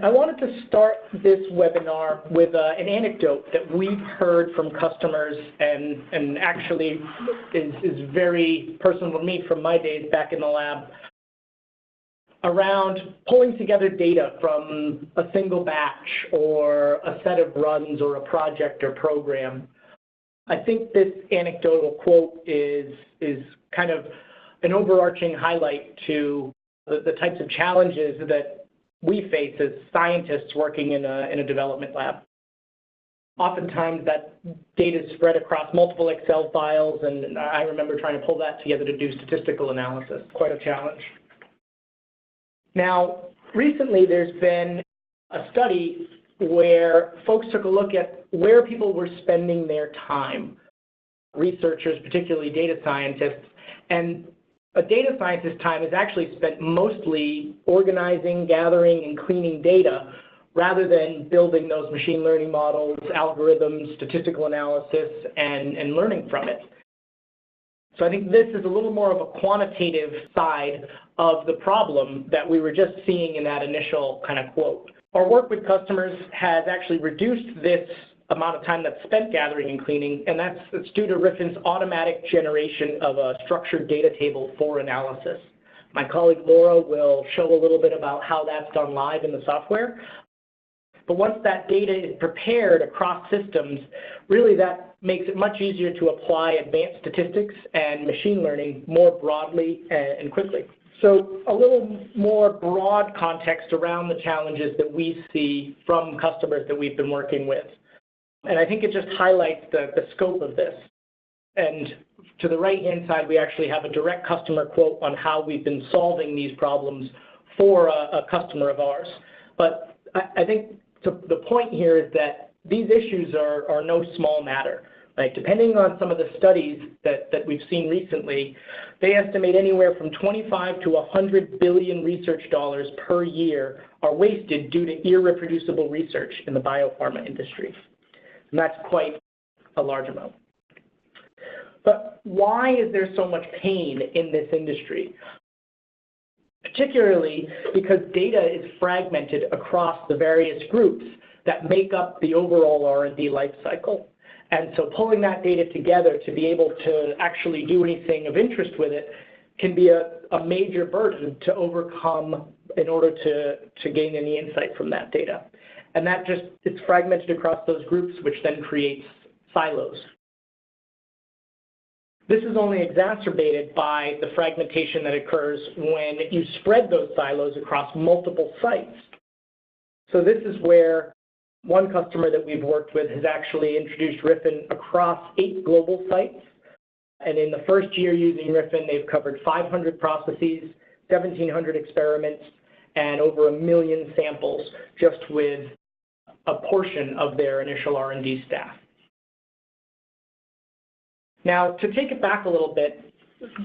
I wanted to start this webinar with an anecdote that we've heard from customers and actually is very personal to me from my days back in the lab around pulling together data from a single batch or a set of runs or a project or program. I think this anecdotal quote is kind of an overarching highlight to the types of challenges that we face as scientists working in a development lab. Oftentimes that data is spread across multiple Excel files, and I remember trying to pull that together to do statistical analysis. Quite a challenge. Now, recently there's been a study where folks took a look at where people were spending their time, researchers, particularly data scientists, and a data scientist's time is actually spent mostly organizing, gathering, and cleaning data rather than building those machine learning models, algorithms, statistical analysis, and learning from it. So I think this is a little more of a quantitative side of the problem that we were just seeing in that initial kind of quote. Our work with customers has actually reduced this amount of time that's spent gathering and cleaning, and that's due to Riffyn's automatic generation of a structured data table for analysis. My colleague Laura will show a little bit about how that's done live in the software. But once that data is prepared across systems, really that makes it much easier to apply advanced statistics and machine learning more broadly and quickly. So a little more broad context around the challenges that we see from customers that we've been working with. And I think it just highlights the scope of this. And to the right-hand side, we actually have a direct customer quote on how we've been solving these problems for a customer of ours. But I think the point here is that these issues are no small matter. Right? Depending on some of the studies that we've seen recently, they estimate anywhere from 25 to 100 billion research dollars per year are wasted due to irreproducible research in the biopharma industry. And that's quite a large amount. But why is there so much pain in this industry? Particularly because data is fragmented across the various groups that make up the overall R&D lifecycle. And so pulling that data together to be able to actually do anything of interest with it can be a major burden to overcome in order to gain any insight from that data. And that it's fragmented across those groups, which then creates silos. This is only exacerbated by the fragmentation that occurs when you spread those silos across multiple sites. So this is where one customer that we've worked with has actually introduced Riffyn across 8 global sites. And in the first year using Riffyn, they've covered 500 processes, 1,700 experiments, and over 1 million samples just with a portion of their initial R&D staff. Now, to take it back a little bit,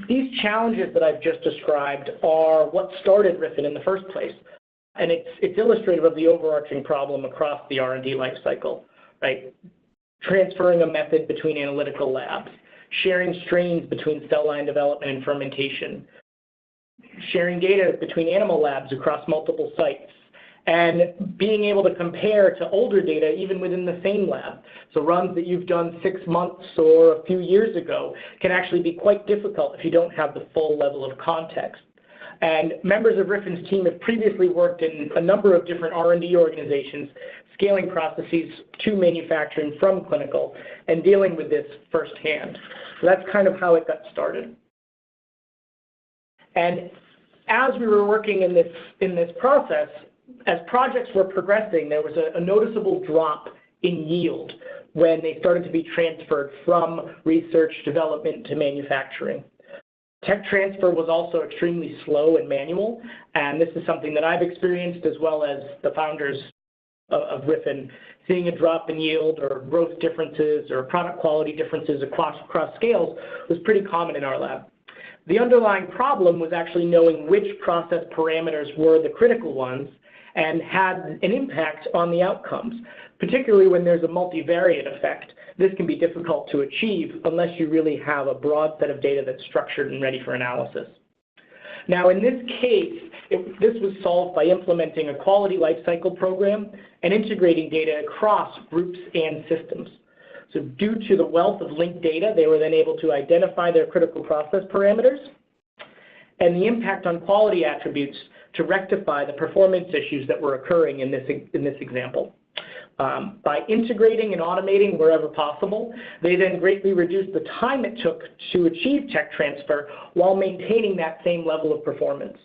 these challenges that I've just described are what started Riffyn in the first place. And it's illustrative of the overarching problem across the R&D lifecycle, right? Transferring a method between analytical labs, sharing strains between cell line development and fermentation, sharing data between animal labs across multiple sites, and being able to compare to older data even within the same lab. So runs that you've done 6 months or a few years ago can actually be quite difficult if you don't have the full level of context. And members of Riffyn's team have previously worked in a number of different R&D organizations, scaling processes to manufacturing from clinical and dealing with this firsthand. So that's kind of how it got started. And as we were working in this process, as projects were progressing, there was a noticeable drop in yield when they started to be transferred from research development to manufacturing. Tech transfer was also extremely slow and manual, and this is something that I've experienced as well as the founders of Riffyn. Seeing a drop in yield or growth differences or product quality differences across scales was pretty common in our lab. The underlying problem was actually knowing which process parameters were the critical ones and had an impact on the outcomes, particularly when there's a multivariate effect. This can be difficult to achieve unless you really have a broad set of data that's structured and ready for analysis. Now, in this case, This was solved by implementing a quality lifecycle program and integrating data across groups and systems. So due to the wealth of linked data, they were then able to identify their critical process parameters and the impact on quality attributes to rectify the performance issues that were occurring in this example. By integrating and automating wherever possible, they then greatly reduced the time it took to achieve tech transfer while maintaining that same level of performance.